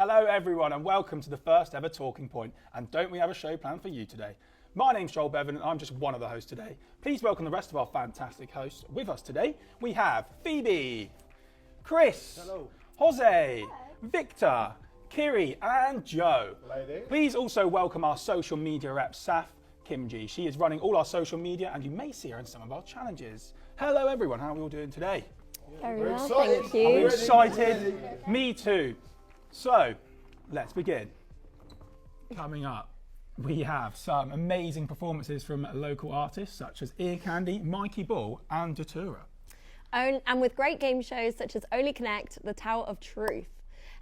Hello everyone and welcome to the first ever Talking Point. And don't we have a show planned for you today? My name's Joel Bevan and I'm just one of the hosts today. Please welcome the rest of our fantastic hosts. With us today, we have Phoebe, Chris, hello, Jose, Victor, Kiri and Joe. Lady. Please also welcome our social media rep, Saf Kimji. She is running all our social media and you may see her in some of our challenges. Hello everyone, how are we all doing today? Very well, excited. thank you. I'm excited. Me too. So, let's begin. Coming up, we have some amazing performances from local artists such as Ear Candy, Mikey Ball and Datura. And with great game shows such as Only Connect, The Tower of Truth,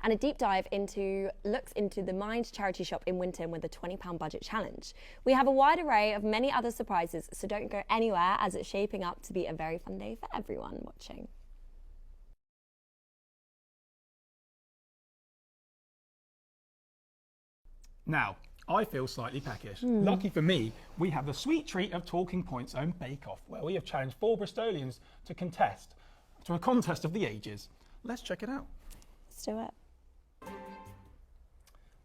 and a deep dive looks into the Mind charity shop in Winton with a £20 budget challenge. We have a wide array of many other surprises, so don't go anywhere as it's shaping up to be a very fun day for everyone watching. Now, I feel slightly peckish. Lucky for me, we have the sweet treat of Talking Point's own Bake Off, where we have challenged 4 Bristolians to a contest of the ages. Let's check it out. Let's do it.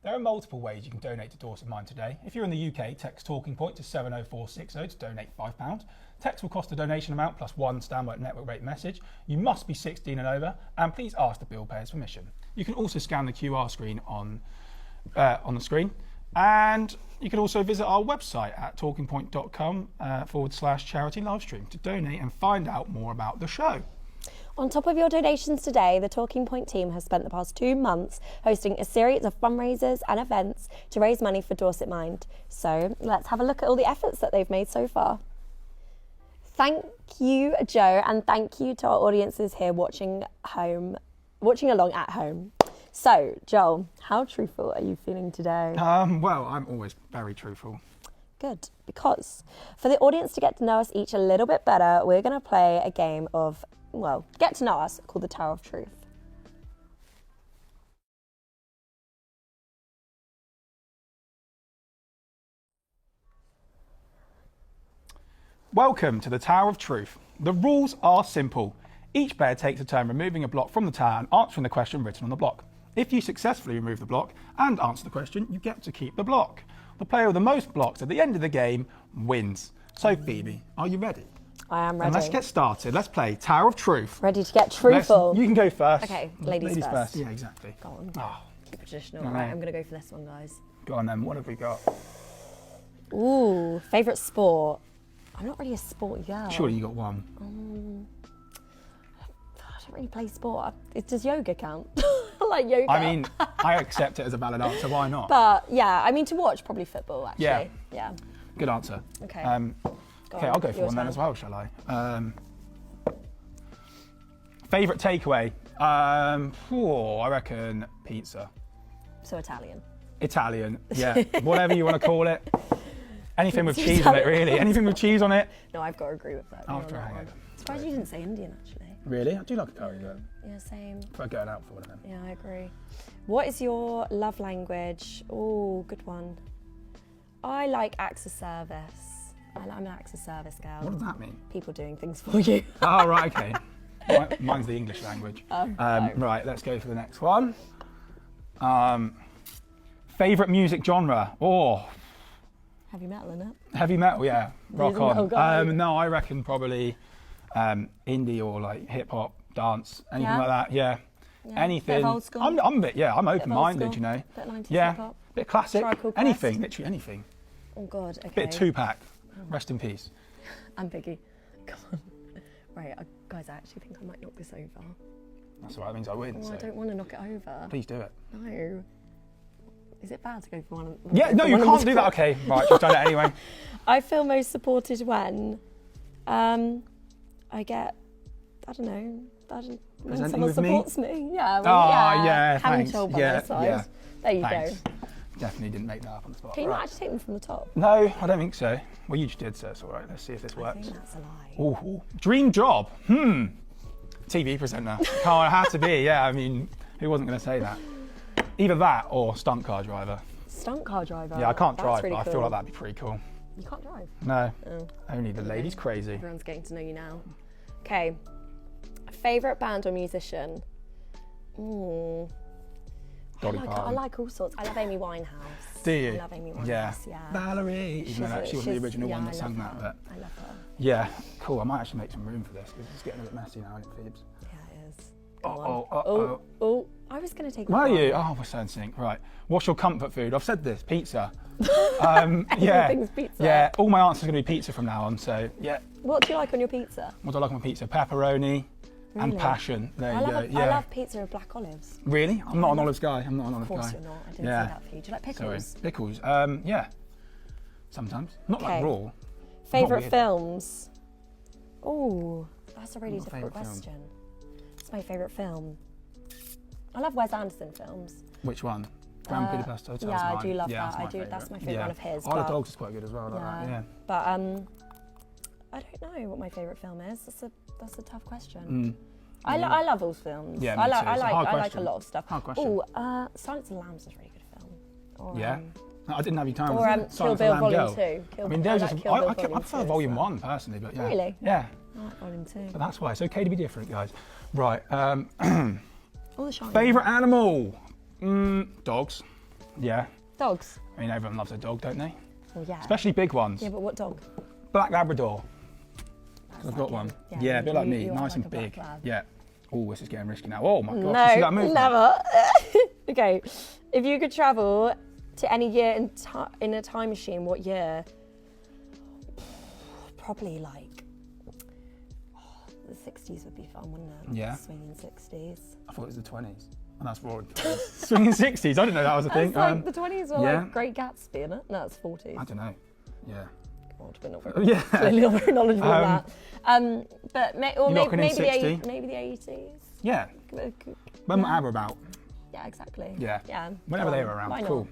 There are multiple ways you can donate to Dorset Minds today. If you're in the UK, text Talking Point to 70460 to donate £5. Text will cost a donation amount plus 1 standby network rate message. You must be 16 and over, and please ask the bill payer's permission. You can also scan the QR screen on the screen, and you can also visit our website at talkingpoint.com/charity livestream to donate and find out more about the show. On top of your donations today, the Talking Point team has spent the past 2 months hosting a series of fundraisers and events to raise money for Dorset Mind. So let's have a look at all the efforts that they've made so far. Thank you, Joe, and thank you to our audiences here watching along at home. So, Joel, how truthful are you feeling today? Well, I'm always very truthful. Good, because for the audience to get to know us each a little bit better, we're going to play a game of, well, get to know us, called the Tower of Truth. Welcome to the Tower of Truth. The rules are simple. Each player takes a turn removing a block from the tower and answering the question written on the block. If you successfully remove the block and answer the question, you get to keep the block. The player with the most blocks at the end of the game wins. So Phoebe, are you ready? I am ready. And let's get started. Let's play Tower of Truth. Ready to get truthful. You can go first. Okay, ladies first. Yeah, exactly. Go on. Oh, Keep it traditional. No, no. Right, I'm going to go for this one, guys. go on then. What have we got? Ooh, favourite sport. I'm not really a sporty girl. Surely you got one. I don't really play sport. Does yoga count? I like yoga. I mean, I accept it as a valid answer. Why not? But yeah, I mean to watch probably football actually. Yeah. Good answer. Okay. Okay, I'll go for one then as well, shall I? Favourite takeaway? I reckon pizza. So Italian. Italian, yeah. Whatever you want to call it. Anything with cheese on it, really. Anything with cheese on it. No, I've got to agree with that. After a on that hangover. one. Surprised you didn't say Indian actually. Really? I do like a curry, but Yeah, same. if I'm going out for one of them. Yeah, I agree. What is your love language? Oh, good one. I like acts of service. I'm an acts of service girl. What does that mean? People doing things for you. Oh, right, okay. Mine's the English language. Right, let's go for the next one. Favourite music genre? Oh, Heavy metal in it. heavy metal, yeah. Rock He's a metal guy. on. No, I reckon probably indie or like hip hop, dance, anything Yeah? like that. Yeah. Yeah, Anything. bit of old school. I'm a bit, I'm Bit of open-minded, old you know. school, bit of 90s Yeah. hip-hop. Bit classic. Tribe Called Anything, Quest. literally anything. Oh God, okay. Bit of Tupac. Rest in peace. And Biggie. Come on. Right, guys, I actually think I might knock this over. That's all right. That means I win. Oh, so I don't want to knock it over. please do it. No. Is it bad to go for one? Yeah. No, you can't do that. Okay. Right. You've done it anyway. I feel most supported when I get, I don't know, when Presenting someone with me? supports me. Yeah. Oh, yeah, Hand thanks. held by Yeah, my side. yeah. There you Thanks. go. Definitely didn't make that up on the spot. Can you not Right. actually take them from the top? No, I don't think so. Well, you just did, so it's all right. Let's see if this I works. think that's a lie. Ooh. Dream job? TV presenter. Can't have to be, yeah. I mean, who wasn't going to say that? Either that or stunt car driver. Stunt car driver. Yeah, I can't That's drive, really but I feel cool. like that'd be pretty cool. You can't drive. No, Oh. only the ladies crazy. Everyone's getting to know you now. Okay. Favorite band or musician? Dolly I Parton. like all sorts. I love Amy Winehouse. Do you? I love Amy Winehouse, yeah. Valerie. Even though she wasn't the original one that sang that. But I love her. Yeah, cool. I might actually make some room for this because it's getting a bit messy now, isn't it, Phoebes? Yeah, it is. Oh. I was going to take. Were you? Oh, we're so in sync. Right. What's your comfort food? I've said this. Pizza. Yeah. Everything's pizza. Yeah. All my answers are going to be pizza from now on. So yeah. What do you like on your pizza? What do I like on my pizza? Pepperoni and Really? passion. There you go. I love pizza with black olives. Really? I'm not an olives guy. I'm not an olive guy. Of course you're not. I didn't say that for you. Do you like pickles? Sorry. Pickles. Yeah. Sometimes. Not like raw. Favourite films? Oh, that's a really difficult question. It's my favourite film. I love Wes Anderson films. Which one? Grand Budapest Hotel. Yeah, I do love that. I do. That's my favourite one of his. Isle of Dogs is quite good as well. Like that, yeah. But I don't know what my favourite film is. That's a tough question. I love all films. Yeah, I like a lot of stuff. Hard question. Oh, Silence of the Lambs is a really good film. Or, yeah. I didn't have any time. Or Kill Bill Volume 2. I mean, I prefer Volume 1 personally, but yeah. Really? Yeah. I like Volume 2. But that's why it's okay to be different, guys. Right. All the shiny. Favourite animal? Dogs. Yeah. Dogs. I mean, everyone loves a dog, don't they? Well, yeah. Especially big ones. Yeah, but what dog? Black Labrador. I've got one. Yeah, a bit like me, nice and big. Lab. Yeah. Oh, this is getting risky now. Oh my god, no, you see that movement? Never. Okay, if you could travel to any year in a time machine, what year? Probably like the 60s would be fun, wouldn't it? Yeah. Swinging 60s. I thought it was the 20s. And that's roaring. Swinging 60s. I didn't know that was a thing. It's like the 20s were like Great Gatsby, isn't it? No, it's 40s. I don't know. Yeah. God, we're not very, clearly not very knowledgeable on that. But maybe the 80s. Yeah. When were ABBA about? Yeah, exactly. Yeah. Yeah. Whenever they were around. Why Cool.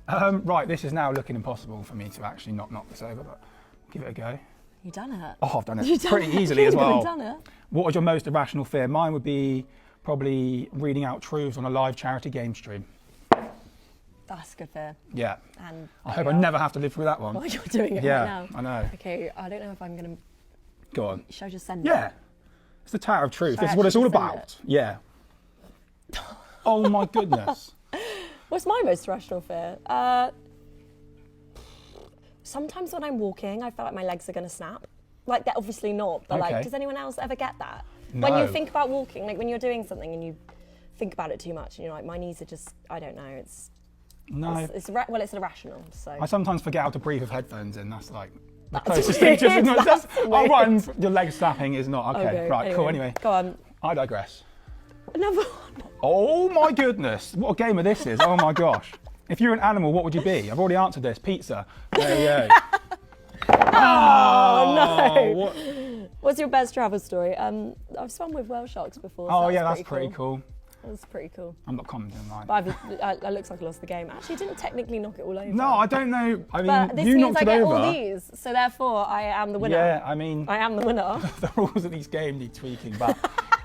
Right, this is now looking impossible for me to actually not knock this over, but give it a go. You've done it. Oh, I've done it pretty easily as well. You've done it. What was your most irrational fear? Mine would be probably reading out truths on a live charity game stream. That's a good fear. Yeah. And I hope I never have to live through that one. Well, you're doing it right now. I know. Okay, I don't know if I'm going to... Go on. Should I just send it? Yeah. It's the Tower of Truth. Should I This is what it's all actually send about. Yeah. Oh my goodness. What's my most irrational fear? Sometimes when I'm walking, I feel like my legs are going to snap. Like, they're obviously not, but like, does anyone else ever get that? No. When you think about walking, like when you're doing something and you think about it too much and you're like, my knees are just, I don't know, it's irrational, so. I sometimes forget how to breathe with headphones in. That's like the closest thing. Your legs snapping is not. Okay, right, anyway, cool, anyway. Go on. I digress. Another one. Oh my goodness, what a game of this is. Oh my gosh. If you're an animal, what would you be? I've already answered this. Pizza. There you go. Oh no! What? What's your best travel story? I've swum with whale sharks before. So that's pretty cool. That's pretty cool. I'm not commenting on mine. But it looks like I lost the game. Actually, didn't technically knock it all over. No, I don't know. I mean, but this you means knocked I it get over. all these, so therefore I am the winner. Yeah, I mean, I am the winner. The rules of these games need tweaking, but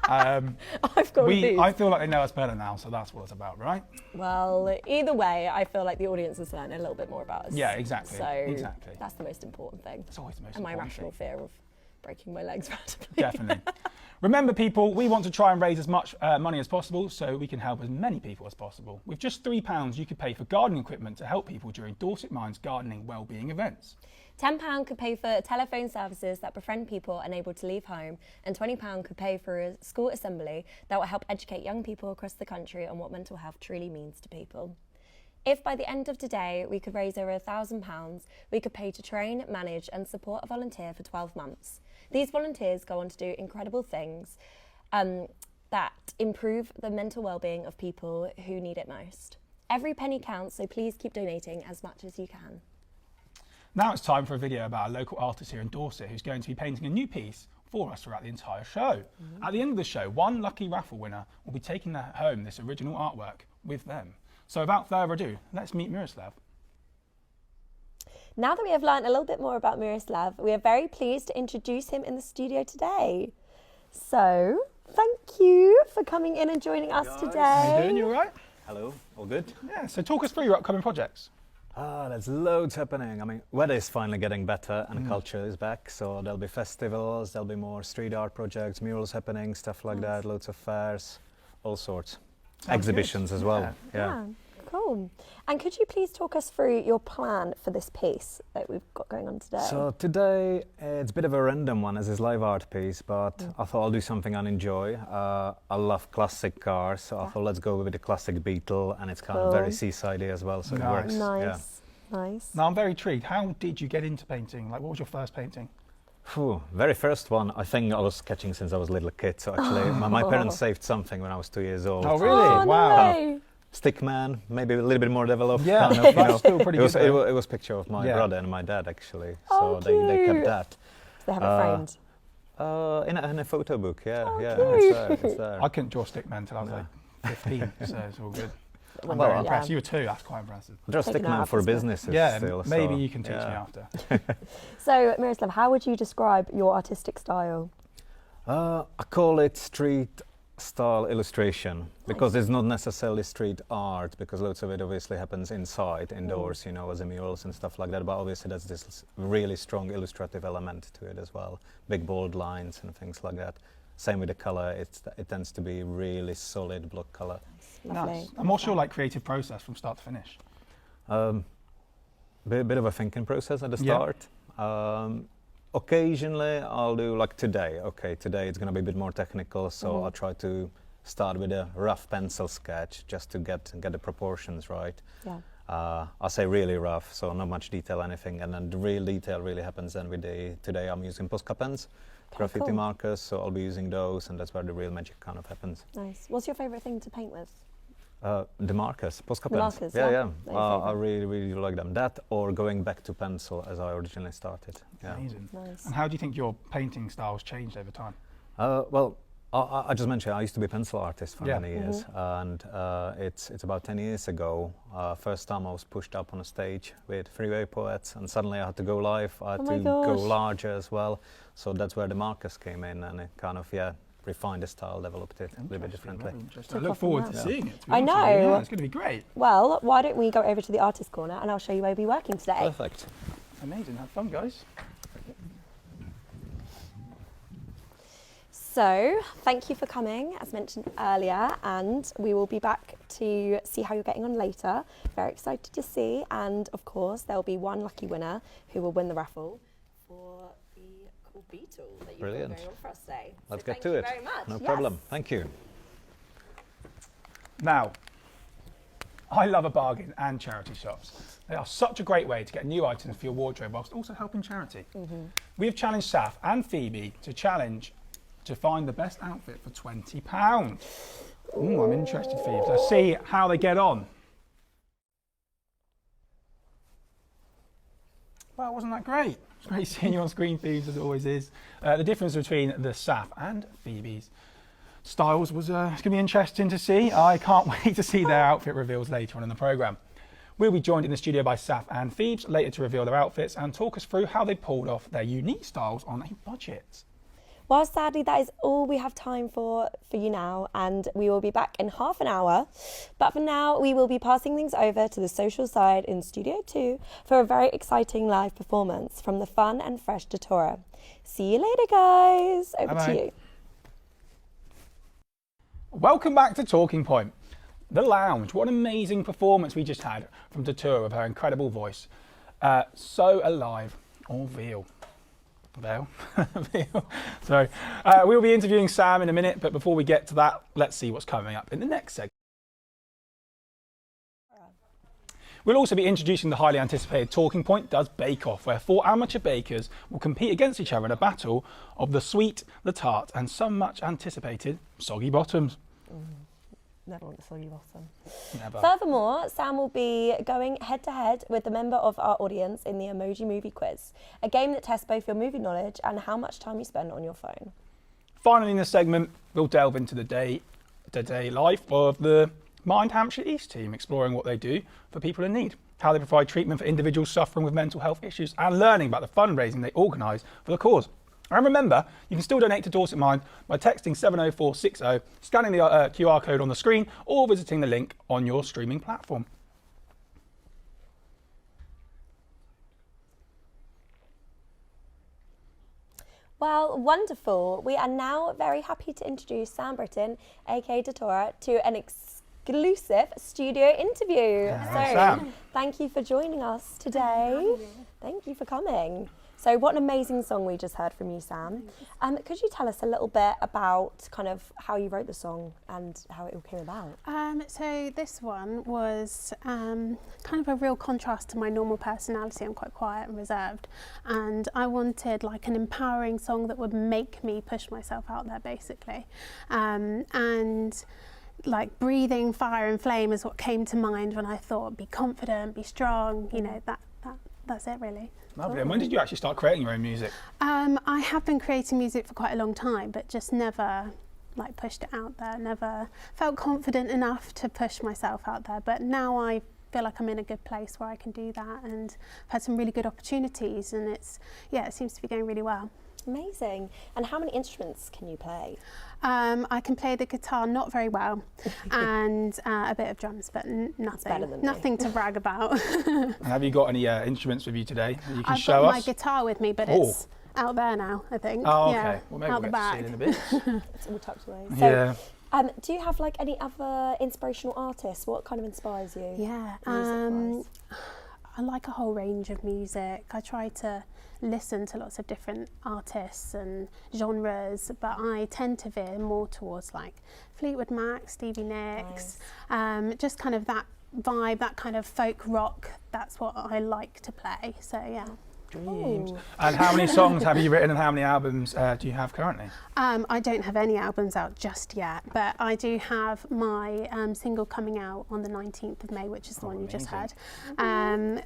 I've got these. I feel like they know us better now, so that's what it's about, right? Well, either way, I feel like the audience is learning a little bit more about us. Yeah, exactly. So that's the most important thing. It's always the most important thing. And my irrational fear of breaking my legs randomly. Definitely. Remember, people, we want to try and raise as much money as possible so we can help as many people as possible. With just £3, you could pay for gardening equipment to help people during Dorset Minds gardening wellbeing events. £10 could pay for telephone services that befriend people unable to leave home, and £20 could pay for a school assembly that will help educate young people across the country on what mental health truly means to people. If by the end of today we could raise over £1,000, we could pay to train, manage and support a volunteer for 12 months. These volunteers go on to do incredible things that improve the mental well-being of people who need it most. Every penny counts, so please keep donating as much as you can. Now it's time for a video about a local artist here in Dorset who's going to be painting a new piece for us throughout the entire show. At the end of the show, one lucky raffle winner will be taking home this original artwork with them. So without further ado, let's meet Miroslav. Now that we have learned a little bit more about Miroslav, we are very pleased to introduce him in the studio today. So, thank you for coming in and joining us today. How you doing? You all right? Hello, all good? Yeah, so talk us through your upcoming projects. There's loads happening. I mean, weather is finally getting better and culture is back, so there'll be festivals, there'll be more street art projects, murals happening, stuff like that, loads of fairs, all sorts. exhibitions as well. Yeah. Cool. And could you please talk us through your plan for this piece that we've got going on today? So today it's a bit of a random one as this live art piece, but I thought I'll do something I enjoy. I love classic cars, so I thought let's go with the classic Beetle, and it's kind of very seaside-y as well, so it works. Nice. Nice. Now I'm very intrigued. How did you get into painting? Like, what was your first painting? Very first one, I think I was sketching since I was a little kid, so actually my parents saved something when I was 2 years old. Oh, really? Oh, Wow. No. Stickman, maybe a little bit more developed. Yeah, kind of, that's still pretty it was, good. it was a picture of my brother and my dad actually, Oh, so they kept cute. that. So they have it framed. In a photo book, yeah, cute. it's there. I couldn't draw stickman until I was like 15, so it's all good. I'm Well, very impressed. You were 2, that's quite impressive. Draw Taking it Stickman out for as well. businesses Yeah, still. maybe so, you can teach me after. So, Miroslav, how would you describe your artistic style? I call it street style illustration because it's not necessarily street art, because loads of it obviously happens inside, indoors, you know, as a murals and stuff like that, but obviously there's this really strong illustrative element to it as well, big bold lines and things like that. Same with the color, it tends to be really solid block color. Lovely. Nice. And what's your creative process from start to finish? Bit of a thinking process at the Yeah. start. Occasionally I'll do like today. Okay, today it's going to be a bit more technical, so I'll try to start with a rough pencil sketch just to get the proportions right. Yeah. I'll say really rough, so not much detail, anything, and then the real detail really happens then with today I'm using Posca pens, graffiti cool. markers, so I'll be using those, and that's where the real magic kind of happens. Nice. What's your favourite thing to paint with? The markers, Posca The pens. markers, yeah. yeah. They're your I favourite. really like them. That or going back to pencil as I originally started. Yeah. Amazing. Nice. And how do you think your painting style's changed over time? Well, I just mentioned I used to be a pencil artist for Yeah. many years, and it's about 10 years ago. First time I was pushed up on a stage with Freeway Poets, and suddenly I had to go live. I had Oh my to go gosh. larger as well. So that's where the markers came in, and it kind of refined the style, developed it a little bit differently. Very interesting. Took I look off from forward to that. seeing it. to be I honest with you. know. Yeah, it's going to be great. Well, why don't we go over to the artist corner and I'll show you where we'll be working today. Perfect. Amazing. Have fun, guys. So, thank you for coming, as mentioned earlier, and we will be back to see how you're getting on later. Very excited to see, and of course, there'll be one lucky winner who will win the raffle for the cool beetle that you've Brilliant. got going on for us today. Let's So get to it. Thank you very much. No Yes. problem. Thank you. Now, I love a bargain and charity shops. They are such a great way to get new items for your wardrobe whilst also helping charity. We have challenged Saf and Phoebe to find the best outfit for £20. Ooh, I'm interested, Phoebe. Let's see how they get on. Well, wasn't that great? It's great seeing you on screen, Phoebe, as it always is. The difference between the Saf and Phoebe's styles was it's going to be interesting to see. I can't wait to see their outfit reveals later on in the programme. We'll be joined in the studio by Saf and Phoebe later to reveal their outfits and talk us through how they pulled off their unique styles on a budget. Well, sadly, that is all we have time for you now, and we will be back in half an hour. But for now, we will be passing things over to the social side in Studio 2 for a very exciting live performance from the fun and fresh Datura. See you later, guys. Over Bye-bye. to you. Welcome back to Talking Point. The Lounge. What an amazing performance we just had from Datura with her incredible voice. So alive. Or veal. Veal. Veal. Sorry. We'll be interviewing Sam in a minute, but before we get to that, let's see what's coming up in the next segment. We'll also be introducing the highly anticipated Talking Point Does Bake Off, where 4 amateur bakers will compete against each other in a battle of the sweet, the tart, and some much anticipated soggy bottoms. Never want the soggy bottom. Never. Furthermore, Sam will be going head to head with a member of our audience in the Emoji Movie Quiz, a game that tests both your movie knowledge and how much time you spend on your phone. Finally, in this segment, we'll delve into the day-to-day life of the Mind Hampshire East team, exploring what they do for people in need, how they provide treatment for individuals suffering with mental health issues, and learning about the fundraising they organise for the cause. And remember, you can still donate to Dorset Minds by texting 70460, scanning the QR code on the screen, or visiting the link on your streaming platform. Well, wonderful. We are now very happy to introduce Sam Britton, aka Datura, to an exclusive studio interview. Yeah, So Sam. thank you for joining us today. Thank you for coming. So what an amazing song we just heard from you, Sam. Could you tell us a little bit about kind of how you wrote the song and how it all came about? So this one was kind of a real contrast to my normal personality. I'm quite quiet and reserved, and I wanted like an empowering song that would make me push myself out there, basically. And like breathing fire and flame is what came to mind when I thought be confident, be strong, you know, that's it really. Lovely. And when did you actually start creating your own music? I have been creating music for quite a long time, but just never like pushed it out there, never felt confident enough to push myself out there. But now I feel like I'm in a good place where I can do that, and I've had some really good opportunities, and it seems to be going really well. Amazing. And how many instruments can you play? I can play the guitar not very well, and a bit of drums, but better than nothing to brag about. And have you got any instruments with you today that you can I've show got us? my guitar with me, but it's out there now, I think. Oh, okay. Yeah, Well, maybe out we'll the get to see back. it in a bit. It's all tucked away. So, Yeah. do you have like any other inspirational artists? What kind of inspires you? Yeah, music-wise? I like a whole range of music. I try to listen to lots of different artists and genres, but I tend to veer more towards like Fleetwood Mac, Stevie Nicks, just kind of that vibe, that kind of folk rock. That's what I like to play. So yeah. Dreams. Ooh. And how many songs have you written and how many albums do you have currently? I don't have any albums out just yet, but I do have my single coming out on the 19th of May, which is the one you just heard.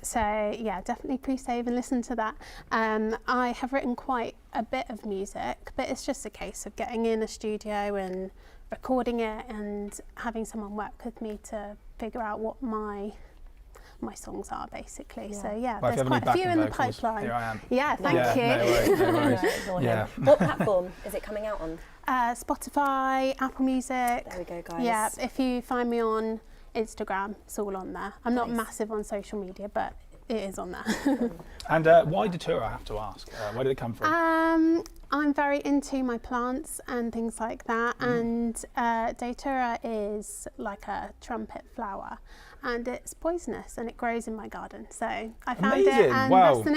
So yeah, definitely pre-save and listen to that. I have written quite a bit of music, but it's just a case of getting in a studio and recording it and having someone work with me to figure out what my songs are, basically. Yeah. So yeah, Well, if you there's have any quite a few backing in the vocals, pipeline. here I am. Yeah, thank you. No worries, no worries. No, ignore Yeah. him. What platform is it coming out on? Spotify, Apple Music. There we go, guys. Yeah, if you find me on Instagram, it's all on there. I'm not Nice. massive on social media, but it is on there. And why Datura, I have to ask? Where did it come from? I'm very into my plants and things like that, and Datura is like a trumpet flower, and it's poisonous and it grows in my garden. So I found it, Amazing. and Wow. that's the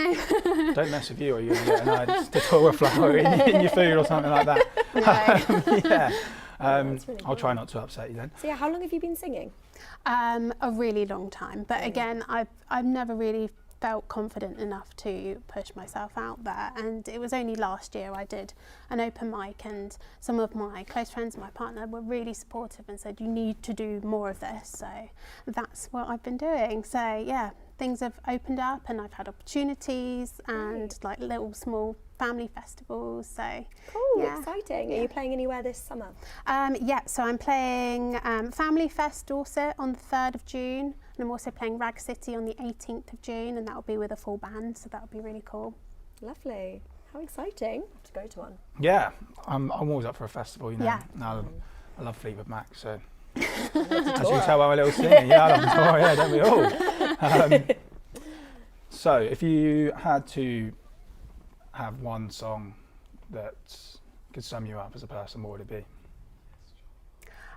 name. Don't mess with you, or you're going to get a nice Datura flower in your food or something like that. Yeah. That's really I'll cool. try not to upset you then. So yeah, how long have you been singing? A really long time, but again, I've never really felt confident enough to push myself out there, and it was only last year I did an open mic, and some of my close friends and my partner were really supportive and said you need to do more of this, so that's what I've been doing. So yeah, things have opened up and I've had opportunities and like little small family festivals. So Cool, yeah. exciting. Are you playing anywhere this summer? yeah, so I'm playing Family Fest Dorset on the 3rd of June, and I'm also playing Rag City on the 18th of June, and that'll be with a full band, so that'll be really cool. Lovely. How exciting. I have to go to one. Yeah, I'm always up for a festival, you know. Yeah. No, I love Fleetwood Mac, so as you can tell by my little singing, yeah, I love the tour, yeah, don't we all? So if you had to have one song that could sum you up as a person, what would it be?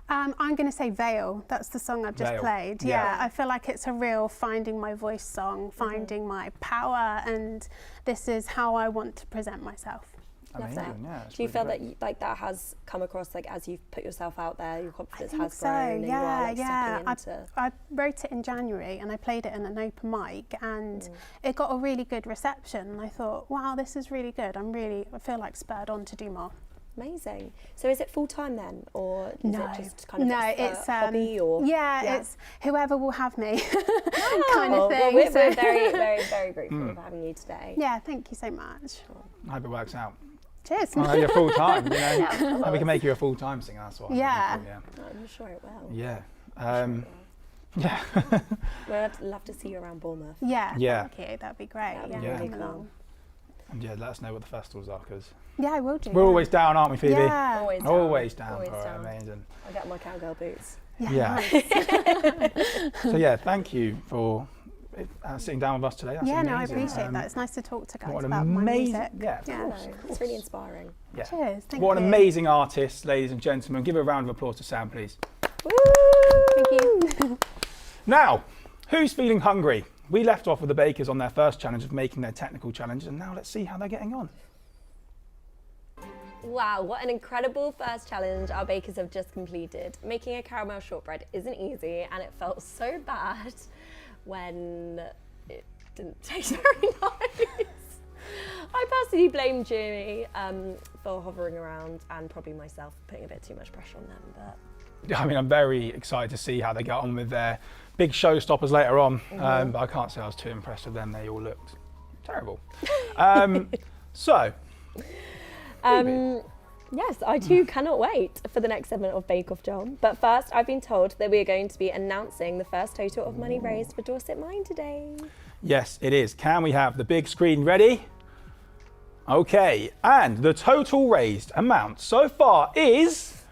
I'm going to say Veil. That's the song I've just Veil. played. Yeah. Yeah, I feel like it's a real finding my voice song, finding my power, and this is how I want to present myself. Love that. Amazing, yeah. it's Do you really feel great. that like that has come across like as you've put yourself out there, your confidence think has so, grown and you are like yeah. stepping into I wrote it in January and I played it in an open mic, and it got a really good reception, and I thought, wow, this is really good. I feel like spurred on to do more. Amazing. So is it full time then, or is No. it just kind of it's a hobby or? yeah, it's whoever will have me kind Oh, of thing. well, we're so- very, very, very grateful for having you today. Yeah, thank you so much. I hope it works out. Cheers. I hope you're full time, you know. Yeah, of And we course. can make you a full time singer, that's what I'm Yeah. thinking, I'm sure it will. yeah. I'm Yeah. sure it will. Well, I'd love to see you around Bournemouth. Yeah, Yeah. thank you. That'd be great. That'd be yeah, really come cool. along. And yeah, let us know what the festivals are, because Yeah, I will do. we're yeah. always down, aren't we, Phoebe? Yeah. Always down. Always down. Always All right, down. amazing. I'll get my cowgirl boots. Yeah. nice. So yeah, thank you for sitting down with us today. That's Yeah, no, I amazing. appreciate that. It's nice to talk to guys What an about my amazing, music. yeah, of Yeah. No, course, of it's really course. inspiring. Yeah. Cheers. Thank What an you. amazing artist, ladies and gentlemen. Give a round of applause to Sam, please. Woo! Thank you. Now, who's feeling hungry? We left off with the bakers on their first challenge of making their technical challenge, and now let's see how they're getting on. Wow, what an incredible first challenge our bakers have just completed. Making a caramel shortbread isn't easy, and it felt so bad when it didn't taste very nice. I personally blame Jimmy for hovering around, and probably myself for putting a bit too much pressure on them. But I mean, I'm very excited to see how they get on with their big showstoppers later on, but I can't say I was too impressed with them. They all looked terrible. So, yes, I too cannot wait for the next segment of Bake Off, John. But first, I've been told that we are going to be announcing the first total of money raised for Dorset Mind today. yes, it is. Can we have the big screen ready? Okay, and the total raised amount so far is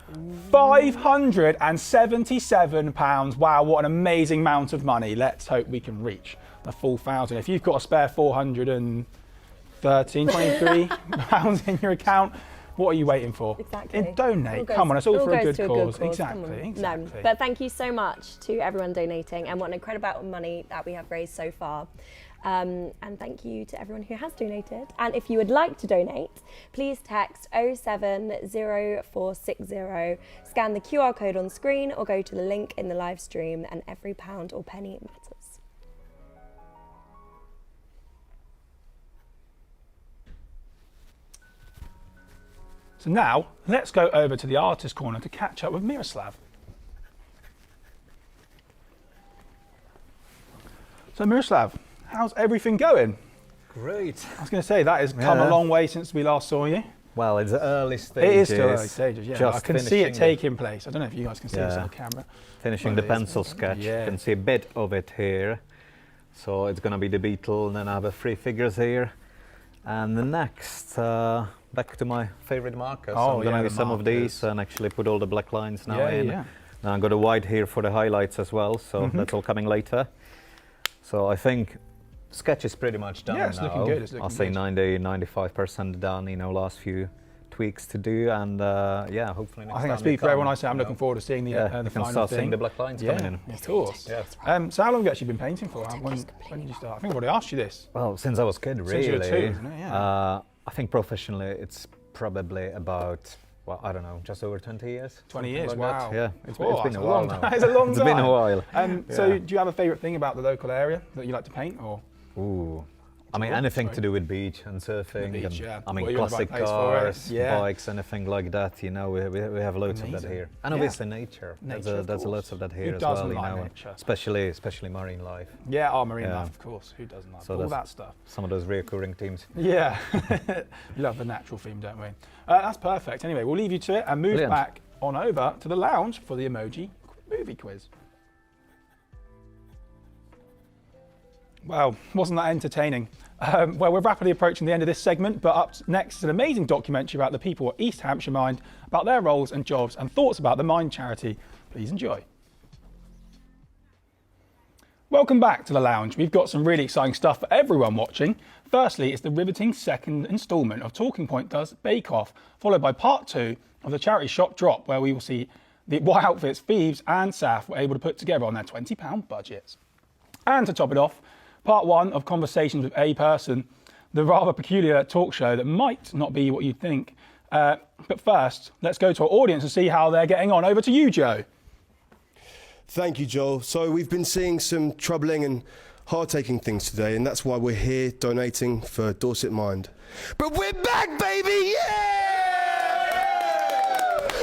£577. Wow, what an amazing amount of money. Let's hope we can reach the full 1,000. If you've got a spare 23 pounds in your account, what are you waiting for? Exactly. And donate. Come on, it's all for a good cause. Exactly. No, but thank you so much to everyone donating, and what an incredible amount of money that we have raised so far. And thank you to everyone who has donated. And if you would like to donate, please text 070460, scan the QR code on screen, or go to the link in the live stream, and every pound or penny matters. So now, let's go over to the artist corner to catch up with Miroslav. So Miroslav, how's everything going? Great. I was going to say, that has come a long way since we last saw you. Well, it's early stages. It is still early stages, yeah. Just I can see it taking place. I don't know if you guys can see this on camera. Finishing the pencil sketch. Yeah. You can see a bit of it here. So it's going to be the beetle, and then I have a 3 figures here. And the next, back to my favorite markers. Oh, I'm going to yeah, use the some of markers. these and actually put all the black lines now in. Yeah. Now I've got a white here for the highlights as well, so that's all coming later. So I think sketch is pretty much done now. Yeah, it's looking good. I'll say 90-95% done, last few tweaks to do, and hopefully next I think I time speak for everyone I say I'm looking forward to seeing the you final can start thing. seeing the black lines coming in. Of course. Yeah. So how long have you actually been painting for? When did you start? I think I've already asked you this. Well, since I was a kid, really. Since you were 2, isn't it? Yeah. I think professionally it's probably about, well, I don't know, just over 20 years. 20 years, like wow. that. Yeah, it's been that's a while long now. time. It's a long It's time. been a while. So do you have a favourite thing about the local area that you like to paint? Or Ooh. I mean, anything to do with beach and surfing. The beach, and, yeah. I mean, Well, you're in the right classic place for it. cars, Yeah. bikes, anything like that. We have loads of that Amazing. here, and Yeah. obviously nature. Nature, of There's course. lots of that here Who as doesn't well. like and nature? especially marine life. Yeah, marine Yeah. life, of course. Who doesn't like So all that's- that stuff? Some of those recurring themes. Yeah, love the natural theme, don't we? That's perfect. Anyway, we'll leave you to it and move Brilliant. back on over to the lounge for the emoji movie quiz. Well, wasn't that entertaining? Well, we're rapidly approaching the end of this segment, but up next is an amazing documentary about the people at East Hampshire Mind, about their roles and jobs and thoughts about the Mind charity. Please enjoy. Welcome back to the lounge. We've got some really exciting stuff for everyone watching. Firstly, it's the riveting second instalment of Talking Point Does Bake Off, followed by part 2 of the charity shop drop, where we will see what outfits Thieves and Saf were able to put together on their £20 budgets. And to top it off, part 1 of Conversations with a Person, the rather peculiar talk show that might not be what you'd think. But first, let's go to our audience and see how they're getting on. Over to you, Joe. Thank you, Joel. So we've been seeing some troubling and hard-taking things today, and that's why we're here donating for Dorset Mind. But we're back, baby! Yeah!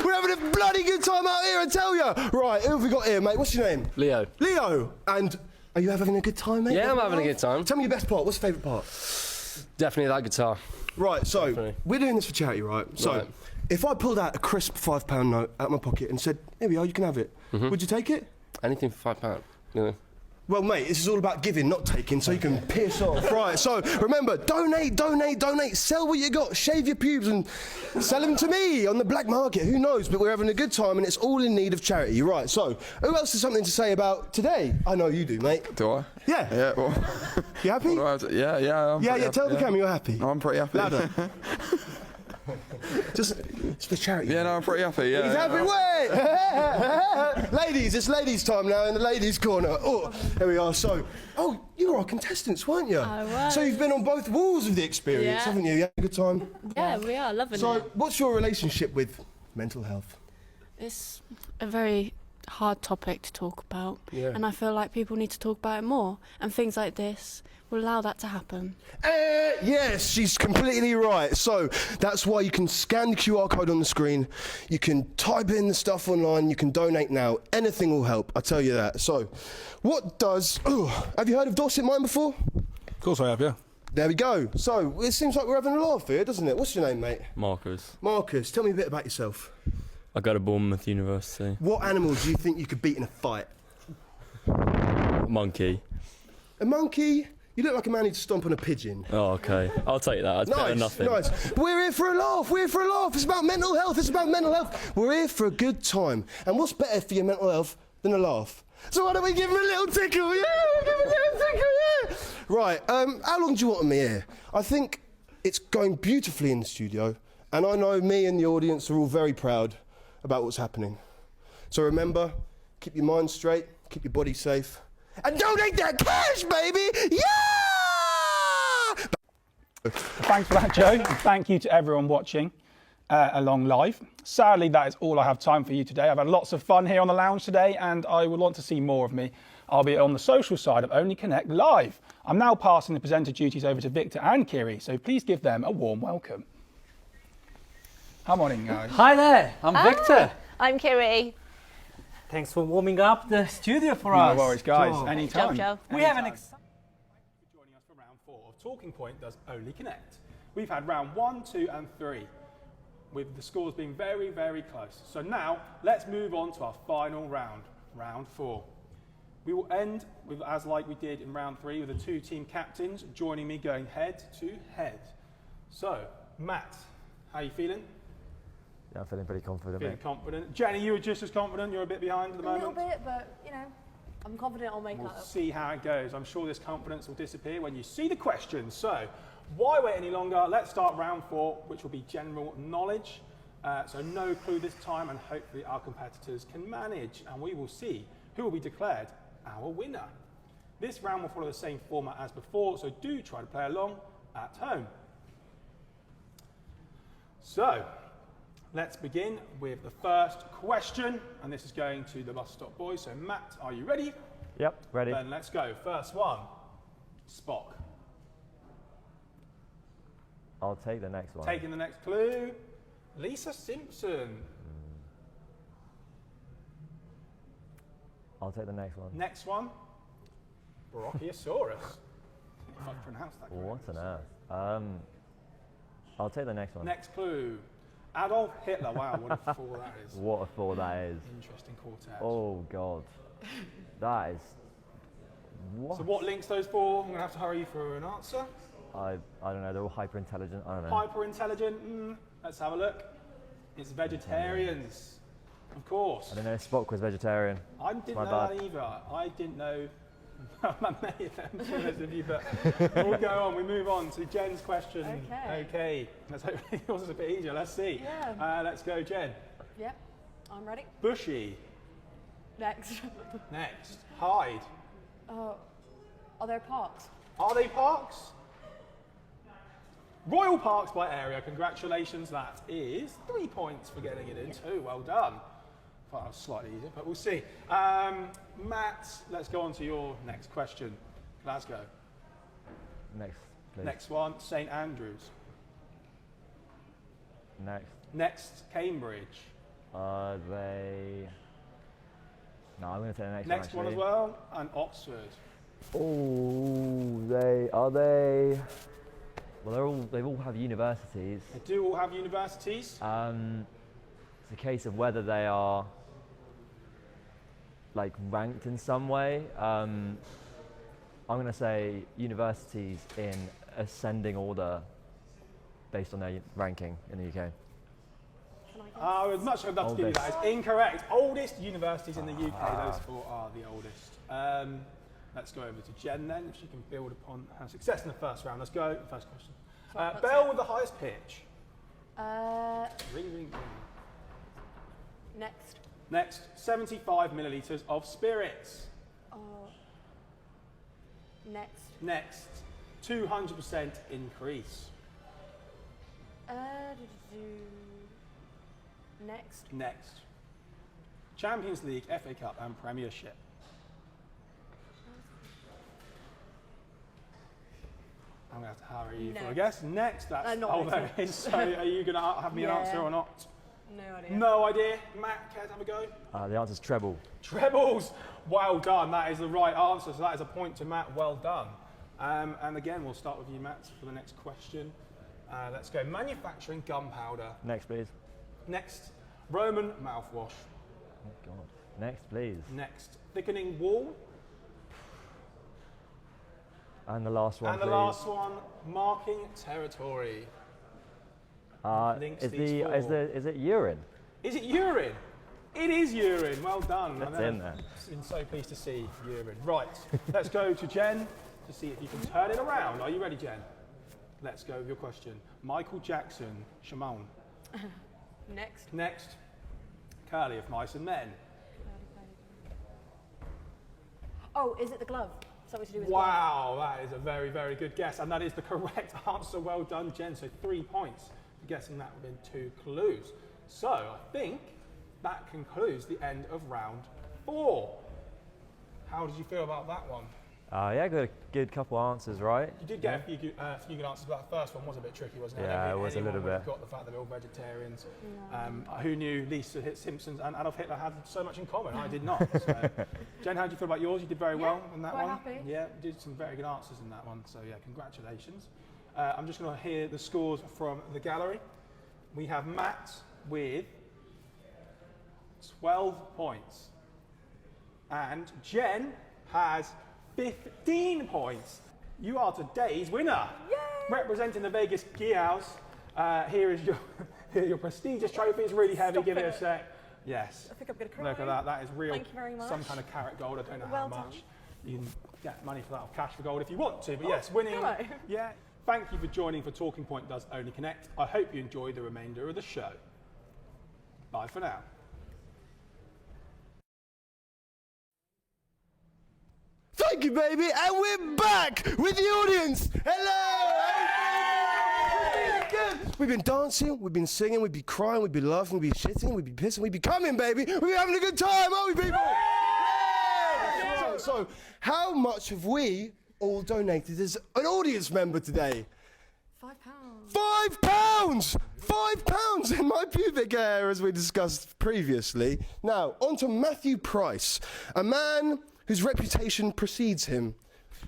We're having a bloody good time out here, I tell you. Right, who have we got here, mate? What's your name? Leo. Leo. And are you having a good time, mate? Yeah, I'm having a good time. Tell me your best part. What's your favourite part? Definitely that guitar. Right, so Definitely. we're doing this for charity, right? So Right. if I pulled out a crisp £5 note out of my pocket and said, here we are, you can have it, would you take it? Anything for £5. Yeah. Well, mate, this is all about giving, not taking, so you can piss off. Right, so remember, donate, donate, donate. Sell what you got, shave your pubes and sell them to me on the black market. Who knows? But we're having a good time and it's all in need of charity. Right, so who else has something to say about today? I know you do, mate. Do I? Yeah. Yeah. Well, You happy? what do I have to- yeah. I'm Yeah, pretty tell the happy, camera you're happy. I'm pretty happy. Louder. Just for charity. Yeah, no, I'm pretty happy. Yeah. He's happy. Wait! Ladies, it's ladies' time now in the ladies' corner. Oh, there we are. So, you were our contestants, weren't you? I was. So you've been on both walls of the experience, Yeah. haven't you? You had a good time? Yeah, we are loving So, it. what's your relationship with mental health? It's a very hard topic to talk about, Yeah. and I feel like people need to talk about it more, and things like this will allow that to happen. Yes, she's completely right. So that's why you can scan the QR code on the screen, you can type in the stuff online, you can donate now. Anything will help, I tell you that. So, have you heard of Dorset Minds before? Of course I have, yeah. There we go. So, it seems like we're having a laugh here, doesn't it? What's your name, mate? Marcus. Marcus, tell me a bit about yourself. I go to Bournemouth University. What animal do you think you could beat in a fight? Monkey. A monkey? You look like a man who'd stomp on a pigeon. Oh, okay. I'll take that. That's better than nothing. Nice. But we're here for a laugh. We're here for a laugh. It's about mental health. It's about mental health. We're here for a good time. And what's better for your mental health than a laugh? So why don't we give him a little tickle? Yeah, give him a little tickle, yeah. Right, how long do you want me here? I think it's going beautifully in the studio. And I know me and the audience are all very proud about what's happening. So remember, keep your mind straight, keep your body safe, and donate that cash, baby! Yeah! Thanks for that, Joe. And thank you to everyone watching along live. Sadly, that is all I have time for you today. I've had lots of fun here on the lounge today, and I would want to see more of me. I'll be on the social side of Only Connect Live. I'm now passing the presenter duties over to Victor and Kiri, so please give them a warm welcome. Hi, morning, guys. Hi there, I'm Victor. I'm Kiri. Thanks for warming up the studio for us. No worries, guys. Joe. Anytime. Joe. We have an Anytime. Thank you for joining us for round 4 of Talking Point Does Only Connect. We've had round 1, 2 and 3, with the scores being very, very close. So now, let's move on to our final round, round 4. We will end with, as like we did in round 3, with the 2 team captains joining me going head to head. So, Matt, how are you feeling? Yeah, I'm feeling pretty confident, Feeling mate. confident. Jenny, you were just as confident. You're a bit behind at the moment. A little bit, but, you know, I'm confident I'll make We'll that up. see how it goes. I'm sure this confidence will disappear when you see the questions. So, why wait any longer? Let's start round 4, which will be general knowledge. So no clue this time, and hopefully our competitors can manage, and we will see who will be declared our winner. This round will follow the same format as before, so do try to play along at home. So, let's begin with the first question, and this is going to the Bus Stop Boys. So Matt, are you ready? Yep, ready. Then let's go. First one, Spock. I'll take the next one. Taking the next clue, Lisa Simpson. I'll take the next one. Next one, Brachiosaurus. If I pronounced that correctly. What on earth? I'll take the next one. Next clue, Adolf Hitler. Wow, what a fool that is. What a thought that is. Interesting quartet. Oh, God. That is... What? So what links those four? I'm going to have to hurry you for an answer. I don't know, they're all hyper intelligent. I don't know. Hyper intelligent. Let's have a look. It's vegetarians, of course. I don't know, Spock was vegetarian. I didn't My know bad. that either. I didn't know. I may have been honest with you, but we'll go on. We move on to Jen's question. Okay. Let's hope yours is a bit easier. Let's see. Yeah. Let's go, Jen. Yep, I'm ready. Bushy. Next. Next. Hyde. Are there parks? Are they parks? Royal Parks by area. Congratulations. That is 3 points for getting it in too. Well done. Thought that was slightly easier, but we'll see. Matt, let's go on to your next question. Glasgow. Next, please. Next one, St Andrews. Next. Next, Cambridge. Are they... No, I'm going to take the next one, Next one as actually. well, and Oxford. Oh, are they... Well, they all have universities. They do all have universities. It's a case of whether they are like ranked in some way. I'm going to say universities in ascending order based on their ranking in the UK. I would much love to give you that. It's incorrect. Oldest universities in the UK, those four are the oldest. Let's go over to Jen then, if she can build upon her success in the first round. Let's go. First question. Bell with the highest pitch. Ring, ring, ring. Next. Next, 75 millilitres of spirits. Next. Next, 200% increase. Next. Next, Champions League, FA Cup and Premiership. I'm going to have to hurry you for a guess. Next, that's... not there it is. So are you going to have me an answer or not? No idea. No idea. Matt, care to have a go? The answer's treble. Trebles! Well done. That is the right answer. So that is a point to Matt. Well done. And again, we'll start with you, Matt, for the next question. Let's go. Manufacturing gunpowder. Next, please. Next, Roman mouthwash. Oh, God. Next, please. Next, thickening wool. And the last one, And the last one, marking territory. Links is these four. is it urine? Is it urine? It is urine. Well done. That's in there. I'm so pleased to see urine. Right, let's go to Jen to see if you can turn it around. Are you ready, Jen? Let's go with your question. Michael Jackson, Shimon. Next. Next, Curly of Mice and Men. Oh, is it the glove? Something to do with Wow, that is a very, very good guess. And that is the correct answer. Well done, Jen. So 3 points for guessing that within 2 clues. So I think that concludes the end of round 4. How did you feel about that one? Yeah, got a good couple answers, right? You did get a few good answers, but that first one was a bit tricky, wasn't it? Yeah, it was a little bit. Got the fact that they're all vegetarians. Who knew Lisa Simpsons and Adolf Hitler had so much in common? I did not. So. Jen, how did you feel about yours? You did very well in that quite one. happy. Yeah, you did some very good answers in that one. So yeah, congratulations. I'm just going to hear the scores from the gallery. We have Matt with 12 points, and Jen has 15 points. You are today's winner. Yay! Representing the Vegas Gear House. Here is your prestigious trophy. It's really heavy. Give it a sec. Yes. I think I'm going to cry. Look at that. That is real. Thank you very much. Some kind of carat gold. I don't know Well how done. much. You can get money for that or cash for gold if you want to. But yes, winning. hello. Yeah. Thank you for joining for Talking Point Does Only Connect. I hope you enjoy the remainder of the show. Bye for now. Thank you, baby, and we're back with the audience. Hello. Good. We've been dancing, we've been singing, we've been crying, we've been laughing, we've been shitting, we've been pissing, we've been coming, baby. We've been having a good time, aren't we, people? Yeah. So, how much have we all donated as an audience member today? £5. £5! £5 in my pubic hair, as we discussed previously. Now, on to Matthew Price, a man whose reputation precedes him.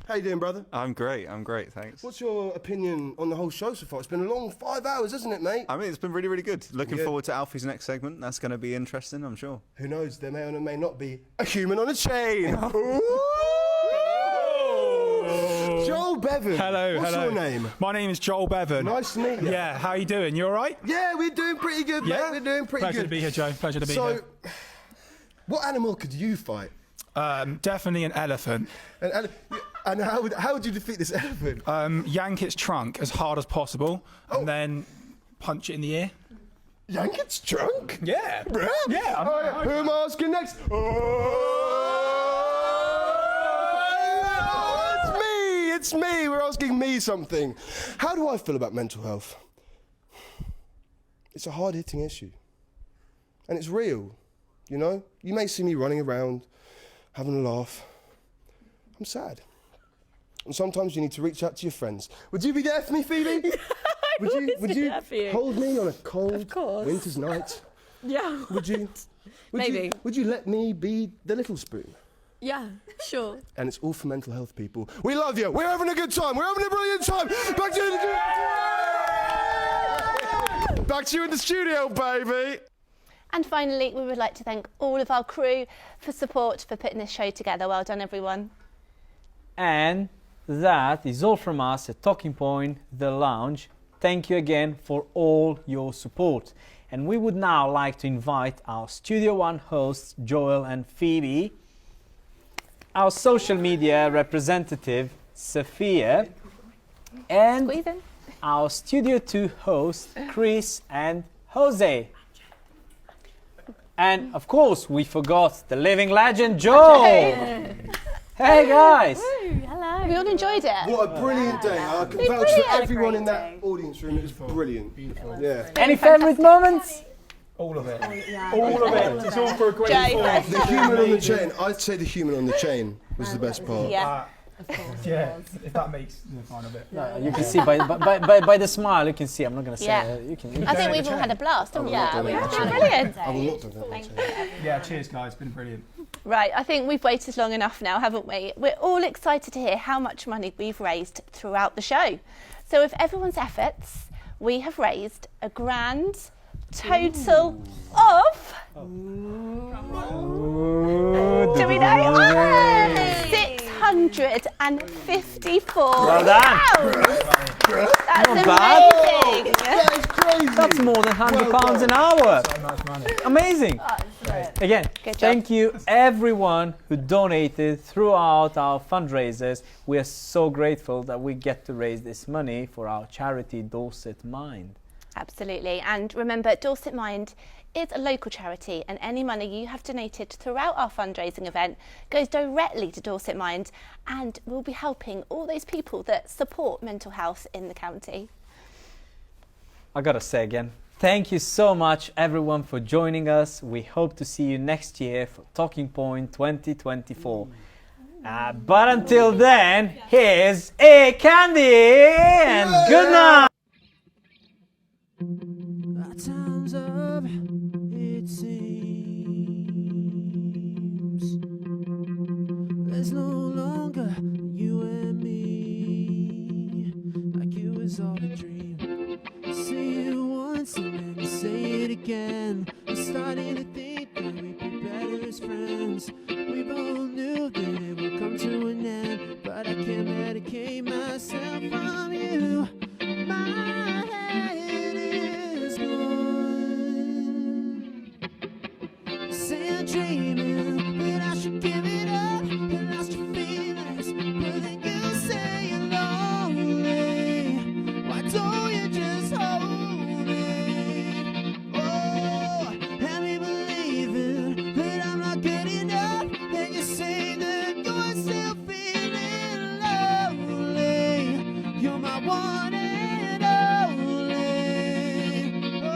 How you doing, brother? I'm great, thanks. What's your opinion on the whole show so far? It's been a long 5 hours, hasn't it, mate? I mean, it's been really, really good. Looking forward to Alfie's next segment. That's going to be interesting, I'm sure. Who knows, there may or may not be a human on a chain. Joel Bevan. Hello, What's hello. your name? My name is Joel Bevan. Nice to meet you. Yeah, how you doing? You all right? Yeah, we're doing pretty good, mate. We're doing pretty Pleasure good. to be here, Joe. Pleasure to be here. So, what animal could you fight? Definitely an elephant. And how would you defeat this elephant? Yank its trunk as hard as possible, and then punch it in the ear. Yank its trunk? Yeah. Yeah. Who am I asking next? It's me. We're asking me something. How do I feel about mental health? It's a hard-hitting issue. And it's real, you know? You may see me running around, having a laugh. I'm sad. And sometimes you need to reach out to your friends. Would you be there for me, Phoebe? Would you hold me on a cold winter's night? Yeah. Would you? Maybe. Would you let me be the little spoon? Yeah, sure. And it's all for mental health, people. We love you. We're having a good time. We're having a brilliant time. Back to you in the studio, baby. And finally, we would like to thank all of our crew for support for putting this show together. Well done, everyone. And that is all from us at Talking Point, The Lounge. Thank you again for all your support. And we would now like to invite our Studio One hosts, Joel and Phoebe, our social media representative, Sophia, and our Studio 2 hosts, Chris and Jose. And of course, we forgot the living legend, Joe. Hey guys. Hello. We all enjoyed it. What a brilliant day. I can vouch for everyone in that audience room. It was brilliant. Beautiful. Yeah. Any favourite moments? All of it. All of it. It's all for a great cause. The human on the chain. I'd say the human on the chain was the best part. Yeah. Yeah, if that makes the final bit. No, you can see by the smile, you can see. I'm not going to say. Yeah. You can. I think we've all had a blast, haven't we? Yeah, We've been brilliant. I will not do that. Yeah, cheers guys, it's been brilliant. Right, I think we've waited long enough now, haven't we? We're all excited to hear how much money we've raised throughout the show. So with everyone's efforts, we have raised a grand total of... Do we know? £654. Well done. That's Not bad. amazing. That is crazy. That's more than £100 an hour. So much money. Amazing. Again, Good job. thank you everyone who donated throughout our fundraisers. We are so grateful that we get to raise this money for our charity Dorset Mind. Absolutely. And remember, Dorset Mind is a local charity, and any money you have donated throughout our fundraising event goes directly to Dorset Mind, and we'll be helping all those people that support mental health in the county. I gotta say again, thank you so much everyone for joining us. We hope to see you next year for Talking Point 2024. But until then, here's a candy and good night. At times of it seems there's no longer you and me, like it was all a dream. Say it once and then you say it again. I'm starting to think that we'd be better as friends. We both knew that it would come to an end, but I can't medicate myself from you. My head is gone. Say I'm dreaming that I should give it up and lost your feelings, but then you say you're lonely. Why don't you just hold me? Oh, have me believing that I'm not good enough, and you say that you're still feeling lonely. You're my one and only. Oh.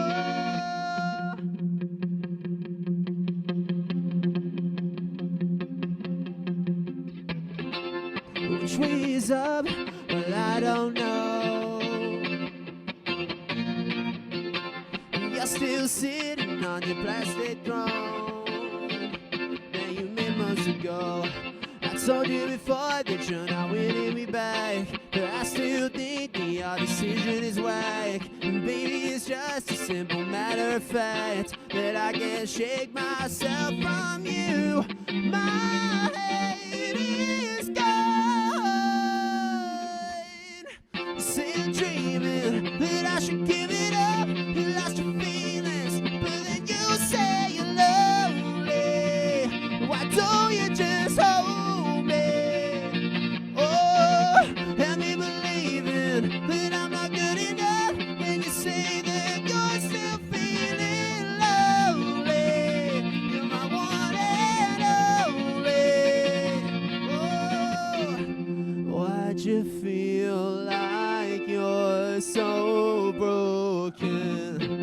Which way is up? Well, I don't know. You're still sitting on your plastic throne that you made months ago. I told you before that you're not winning me back, but I still think that your decision is whack. And baby, it's just a simple matter of fact that I can't shake myself from you. My head is gone. Say I'm dreaming that I should give it up. You lost your feelings, but then you say you're lonely. Why don't you just hold me? Oh, have me believing that I'm not good enough, and you say that you're still feeling lonely. You're my one and only. Oh, why'd you feel like you're so broken?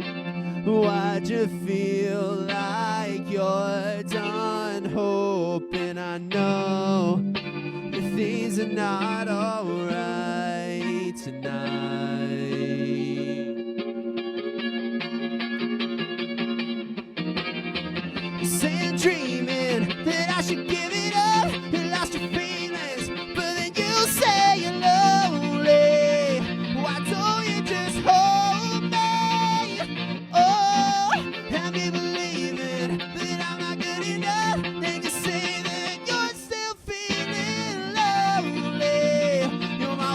Why'd you feel like you're done hoping? I know that things are not alright tonight. You say I'm dreaming that I should give it up and lost your feelings, but then you say you're lonely. Why don't you just hold me? Oh, have me believing that I'm not good enough, then you say that you're still feeling lonely. You're my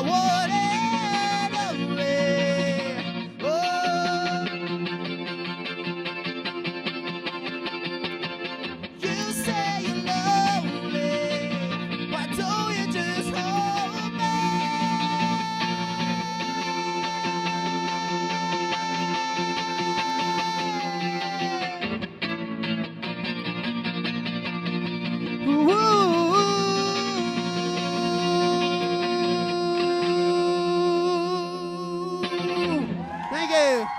go.